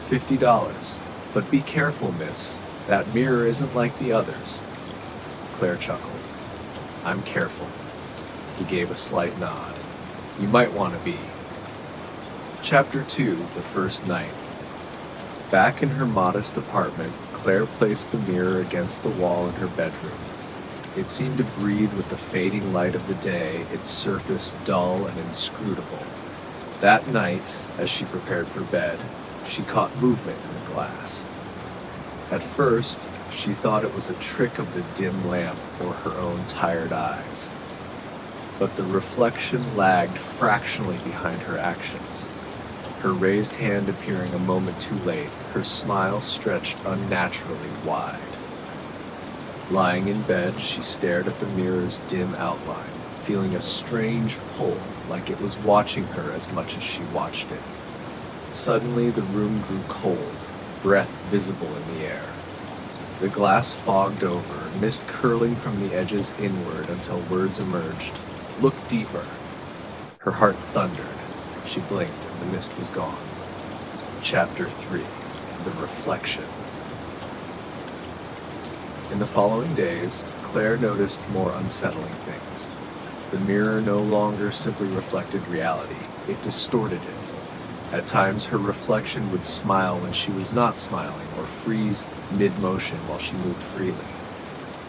$50. But be careful, miss. That mirror isn't like the others. Claire chuckled. I'm careful. He gave a slight nod. You might want to be. Chapter 2, The First Night. Back in her modest apartment, Claire placed the mirror against the wall in her bedroom. It seemed to breathe with the fading light of the day, its surface dull and inscrutable. That night, as she prepared for bed, she caught movement in the glass. At first, she thought it was a trick of the dim lamp or her own tired eyes. But the reflection lagged fractionally behind her actions. Her raised hand appearing a moment too late, her smile stretched unnaturally wide. Lying in bed, she stared at the mirror's dim outline, feeling a strange pull, like it was watching her as much as she watched it. Suddenly, the room grew cold, breath visible in the air. The glass fogged over, mist curling from the edges inward until words emerged. "Look deeper." Her heart thundered. She blinked and the mist was gone. Chapter 3. The Reflection. In the following days, Claire noticed more unsettling things. The mirror no longer simply reflected reality, it distorted it. At times, her reflection would smile when she was not smiling, or freeze mid-motion while she moved freely.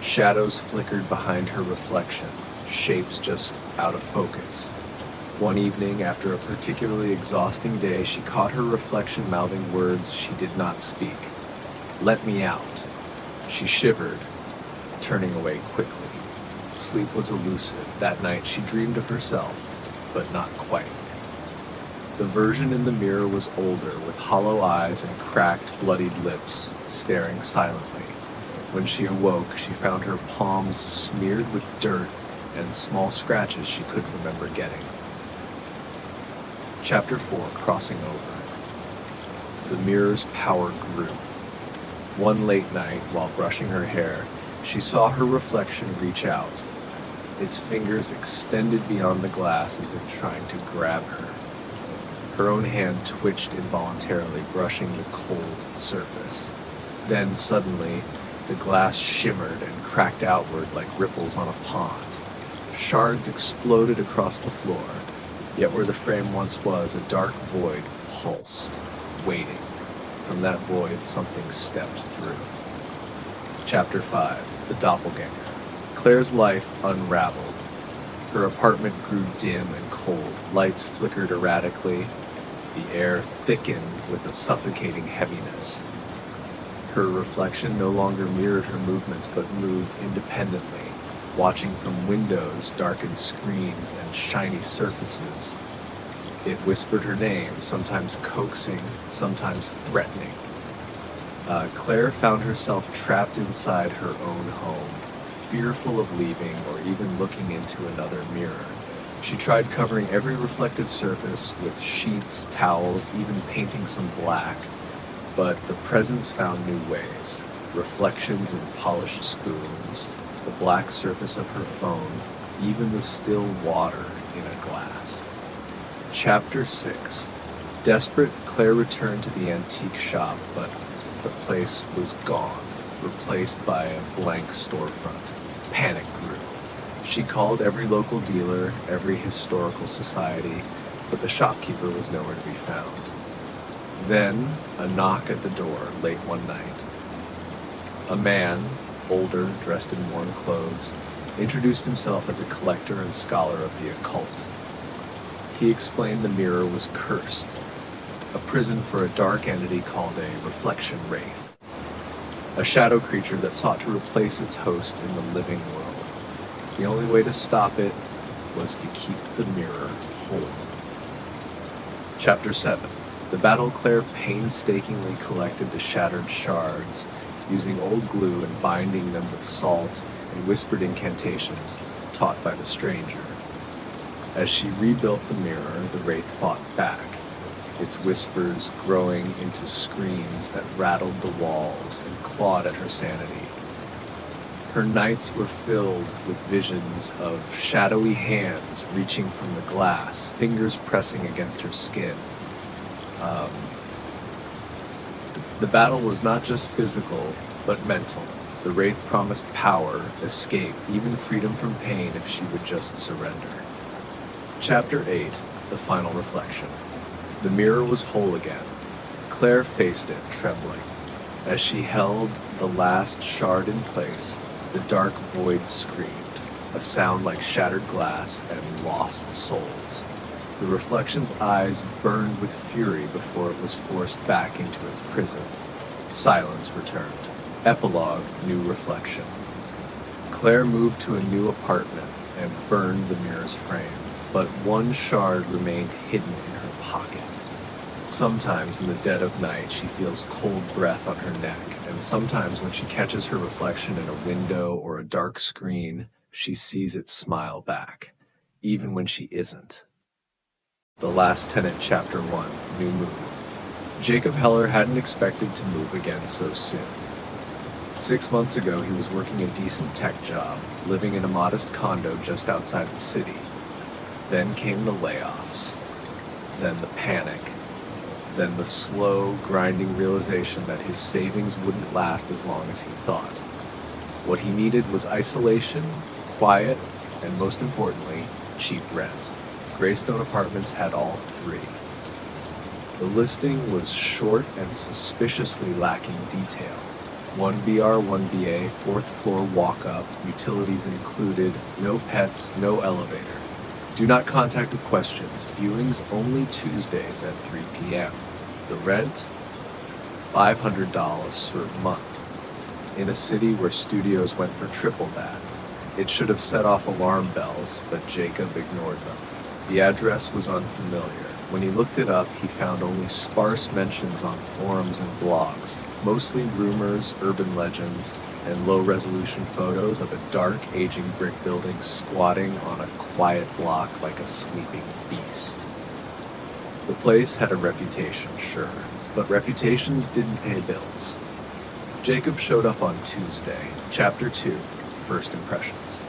Shadows flickered behind her reflection, shapes just out of focus. One evening, after a particularly exhausting day, she caught her reflection mouthing words she did not speak. "Let me out." She shivered, turning away quickly. Sleep was elusive. That night she dreamed of herself, but not quite. The version in the mirror was older, with hollow eyes and cracked, bloodied lips, staring silently. When she awoke, she found her palms smeared with dirt and small scratches she couldn't remember getting. Chapter 4. Crossing Over. The mirror's power grew. One late night, while brushing her hair, she saw her reflection reach out. Its fingers extended beyond the glass as if trying to grab her. Her own hand twitched involuntarily, brushing the cold surface. Then suddenly, the glass shimmered and cracked outward like ripples on a pond. Shards exploded across the floor, yet where the frame once was, a dark void pulsed, waiting. From that void, something stepped through. Chapter 5. The Doppelganger. Claire's life unraveled. Her apartment grew dim and cold. Lights flickered erratically. The air thickened with a suffocating heaviness. Her reflection no longer mirrored her movements, but moved independently, watching from windows, darkened screens, and shiny surfaces. It whispered her name, sometimes coaxing, sometimes threatening. Claire found herself trapped inside her own home, fearful of leaving or even looking into another mirror. She tried covering every reflective surface with sheets, towels, even painting some black, but the presence found new ways. Reflections in polished spoons, the black surface of her phone, even the still water in a glass. Chapter 6. Desperate, Claire returned to the antique shop, but the place was gone, replaced by a blank storefront. Panic grew. She called every local dealer, every historical society, but the shopkeeper was nowhere to be found. Then, a knock at the door late one night. A man, older, dressed in worn clothes, introduced himself as a collector and scholar of the occult. He explained the mirror was cursed, a prison for a dark entity called a reflection wraith, a shadow creature that sought to replace its host in the living world. The only way to stop it was to keep the mirror whole. Chapter 7. The battle. Claire painstakingly collected the shattered shards, using old glue and binding them with salt and whispered incantations taught by the stranger. As she rebuilt the mirror, the wraith fought back, its whispers growing into screams that rattled the walls and clawed at her sanity. Her nights were filled with visions of shadowy hands reaching from the glass, fingers pressing against her skin. The battle was not just physical, but mental. The wraith promised power, escape, even freedom from pain if she would just surrender. Chapter 8. The Final Reflection. The mirror was whole again. Claire faced it, trembling. As she held the last shard in place, the dark void screamed, a sound like shattered glass and lost souls. The reflection's eyes burned with fury before it was forced back into its prison. Silence returned. Epilogue. New reflection. Claire moved to a new apartment and burned the mirror's frame, but one shard remained hidden in her pocket. Sometimes in the dead of night she feels cold breath on her neck, and sometimes when she catches her reflection in a window or a dark screen, she sees it smile back. even when she isn't. The Last Tenant, Chapter 1, New Move. Jacob Heller hadn't expected to move again so soon. 6 months ago, he was working a decent tech job, living in a modest condo just outside the city. Then came the layoffs. Then the panic. Then the slow, grinding realization that his savings wouldn't last as long as he thought. What he needed was isolation, quiet, and most importantly, cheap rent. Greystone Apartments had all three. The listing was short and suspiciously lacking detail. 1 BR, 1 BA, 4th floor walk-up, utilities included, no pets, no elevator. Do not contact with questions. Viewings only Tuesdays at 3 p.m. The rent? $500 per month. In a city where studios went for triple that. It should have set off alarm bells, but Jacob ignored them. The address was unfamiliar. When he looked it up, he found only sparse mentions on forums and blogs, mostly rumors, urban legends, and low-resolution photos of a dark, aging brick building squatting on a quiet block like a sleeping beast. The place had a reputation, sure, but reputations didn't pay bills. Jacob showed up on Tuesday, Chapter 2, First Impressions.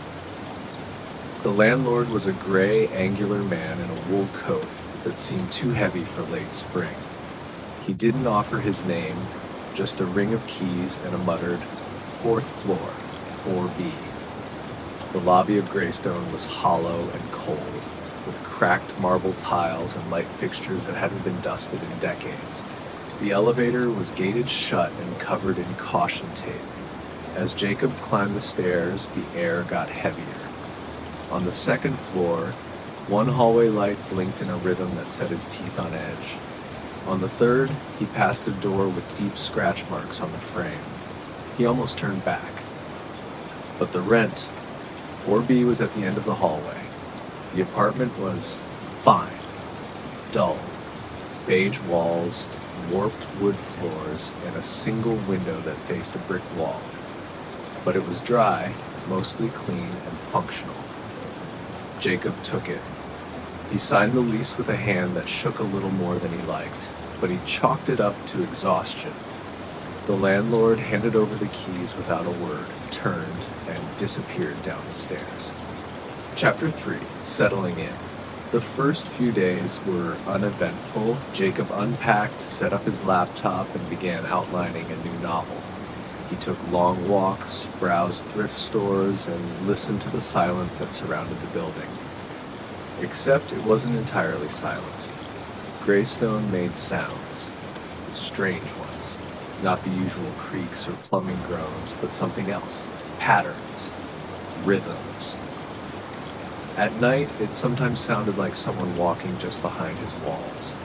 The landlord was a gray, angular man in a wool coat that seemed too heavy for late spring. He didn't offer his name, just a ring of keys and a muttered, 4th floor, 4B. The lobby of Greystone was hollow and cold, with cracked marble tiles and light fixtures that hadn't been dusted in decades. The elevator was gated shut and covered in caution tape. As Jacob climbed the stairs, the air got heavier. On the 2nd floor, one hallway light blinked in a rhythm that set his teeth on edge. On the 3rd, he passed a door with deep scratch marks on the frame. He almost turned back. But the rent, 4B, was at the end of the hallway. The apartment was fine, dull, beige walls, warped wood floors, and a single window that faced a brick wall. But it was dry, mostly clean and functional. Jacob took it. He signed the lease with a hand that shook a little more than he liked, but he chalked it up to exhaustion. The landlord handed over the keys without a word, turned, and disappeared down the stairs. Chapter 3, Settling In. The first few days were uneventful. Jacob unpacked, set up his laptop, and began outlining a new novel. He took long walks, browsed thrift stores, and listened to the silence that surrounded the building. Except it wasn't entirely silent. Greystone made sounds, strange ones, not the usual creaks or plumbing groans, but something else. Patterns, rhythms. At night, it sometimes sounded like someone walking just behind his walls.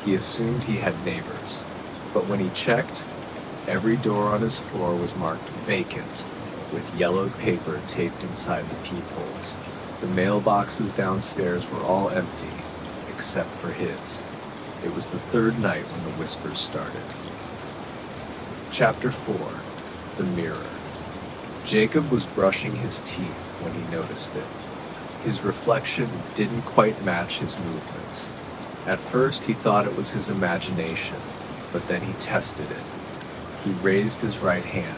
He assumed he had neighbors, but when he checked, every door on his floor was marked vacant, with yellowed paper taped inside the peepholes. The mailboxes downstairs were all empty, except for his. It was the 3rd night when the whispers started. Chapter 4, The Mirror. Jacob was brushing his teeth when he noticed it. His reflection didn't quite match his movements. At first, he thought it was his imagination, but then he tested it. He raised his right hand.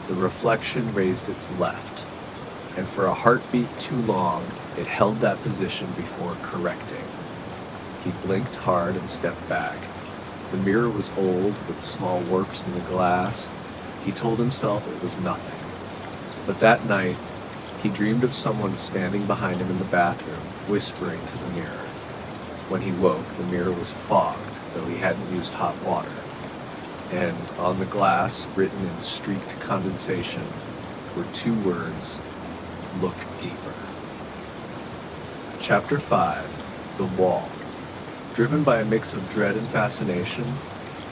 The reflection raised its left, and for a heartbeat too long, it held that position before correcting. He blinked hard and stepped back. The mirror was old, with small warps in the glass. He told himself it was nothing. But that night, he dreamed of someone standing behind him in the bathroom, whispering to the mirror. When he woke, the mirror was fogged, though he hadn't used hot water. And on the glass, written in streaked condensation, were 2 words, "Look deeper." Chapter 5, The Wall. Driven by a mix of dread and fascination,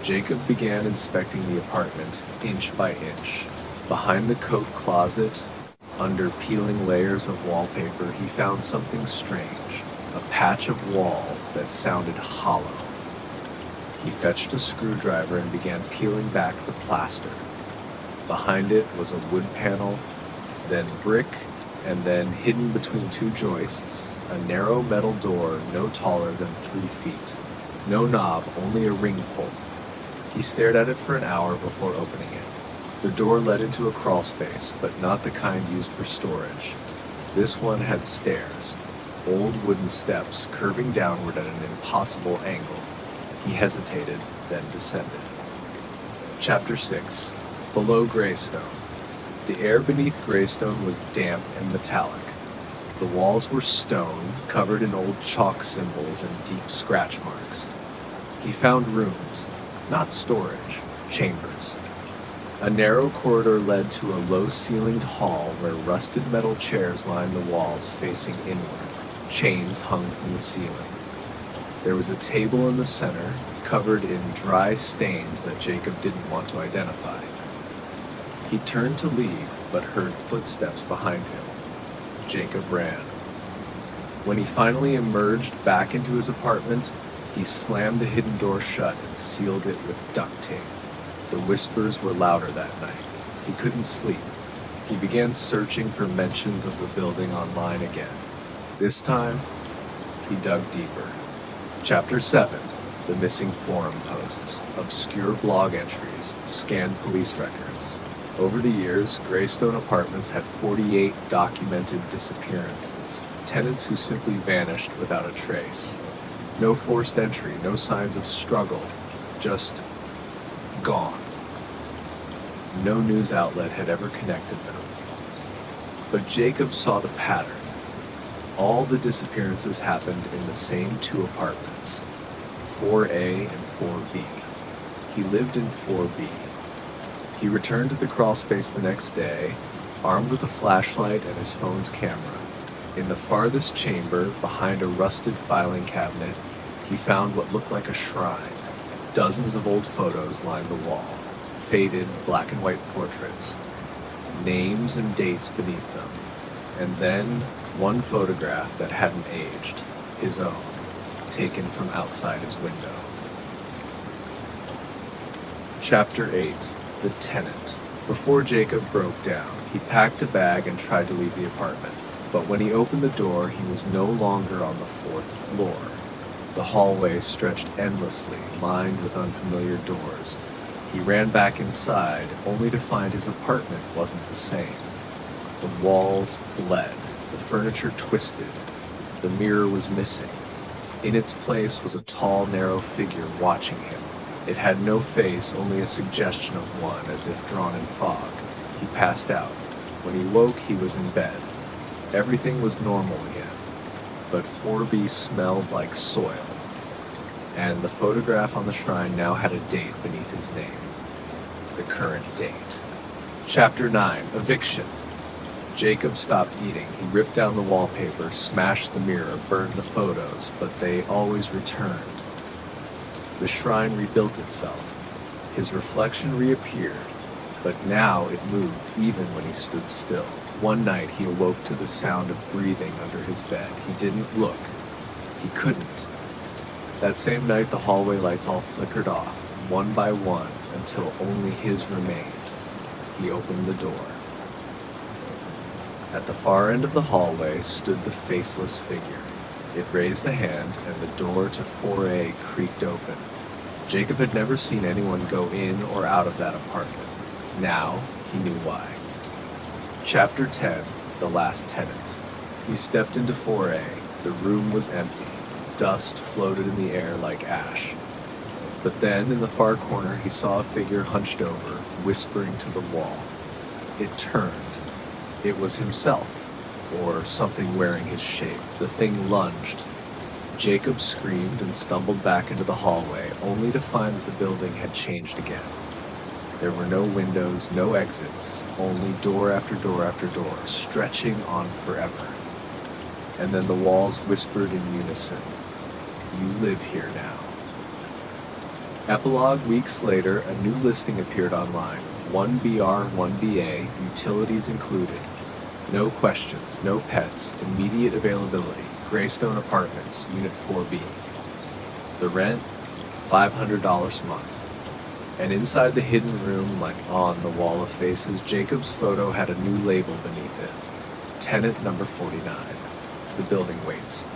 Jacob began inspecting the apartment inch by inch. Behind the coat closet, under peeling layers of wallpaper, he found something strange, a patch of wall that sounded hollow. He fetched a screwdriver and began peeling back the plaster. Behind it was a wood panel, then brick, and then hidden between two joists, a narrow metal door no taller than 3 feet. No knob, only a ring pull. He stared at it for an hour before opening it. The door led into a crawl space, but not the kind used for storage. This one had stairs, old wooden steps curving downward at an impossible angle. He hesitated, then descended. Chapter 6. Below Greystone. The air beneath Greystone was damp and metallic. The walls were stone, covered in old chalk symbols and deep scratch marks. He found rooms, not storage, chambers. A narrow corridor led to a low-ceilinged hall where rusted metal chairs lined the walls facing inward. Chains hung from the ceiling. There was a table in the center, covered in dry stains that Jacob didn't want to identify. He turned to leave, but heard footsteps behind him. Jacob ran. When he finally emerged back into his apartment, he slammed the hidden door shut and sealed it with duct tape. The whispers were louder that night. He couldn't sleep. He began searching for mentions of the building online again. This time, he dug deeper. Chapter 7. The missing forum posts, obscure blog entries, scanned police records. Over the years, Greystone Apartments had 48 documented disappearances, tenants who simply vanished without a trace. No forced entry, no signs of struggle, just gone. No news outlet had ever connected them. But Jacob saw the pattern. All the disappearances happened in the same 2 apartments, 4A and 4B. He lived in 4B. He returned to the crawl space the next day, armed with a flashlight and his phone's camera. In the farthest chamber, behind a rusted filing cabinet, he found what looked like a shrine. Dozens of old photos lined the wall, faded black and white portraits, names and dates beneath them, and then one photograph that hadn't aged, his own, taken from outside his window. Chapter 8. The Tenant. Before Jacob broke down, he packed a bag and tried to leave the apartment. But when he opened the door, he was no longer on the 4th floor. The hallway stretched endlessly, lined with unfamiliar doors. He ran back inside, only to find his apartment wasn't the same. The walls bled, the furniture twisted, the mirror was missing. In its place was a tall, narrow figure watching him. It had no face, only a suggestion of one, as if drawn in fog. He passed out. When he woke, he was in bed. Everything was normal again, but 4B smelled like soil, and the photograph on the shrine now had a date beneath his name. The current date. Chapter 9. Eviction. Jacob stopped eating. He ripped down the wallpaper, smashed the mirror, burned the photos, but they always returned. The shrine rebuilt itself. His reflection reappeared, but now it moved even when he stood still. One night he awoke to the sound of breathing under his bed. He didn't look. He couldn't. That same night the hallway lights all flickered off, one by one, until only his remained. He opened the door. At the far end of the hallway stood the faceless figure. It raised a hand, and the door to 4A creaked open. Jacob had never seen anyone go in or out of that apartment. Now he knew why. Chapter 10. The Last Tenant. He stepped into 4A. The room was empty. Dust floated in the air like ash. But then, in the far corner, he saw a figure hunched over, whispering to the wall. It turned. It was himself, or something wearing his shape. The thing lunged. Jacob screamed and stumbled back into the hallway, only to find that the building had changed again. There were no windows, no exits, only door after door after door, stretching on forever. And then the walls whispered in unison, "You live here now." Epilogue. Weeks later, a new listing appeared online. 1BR, 1BA, utilities included. No questions, no pets, immediate availability. Greystone Apartments, Unit 4B. The rent, $500 a month. And inside the hidden room, like on the wall of faces, Jacob's photo had a new label beneath it. Tenant number 49. The building waits.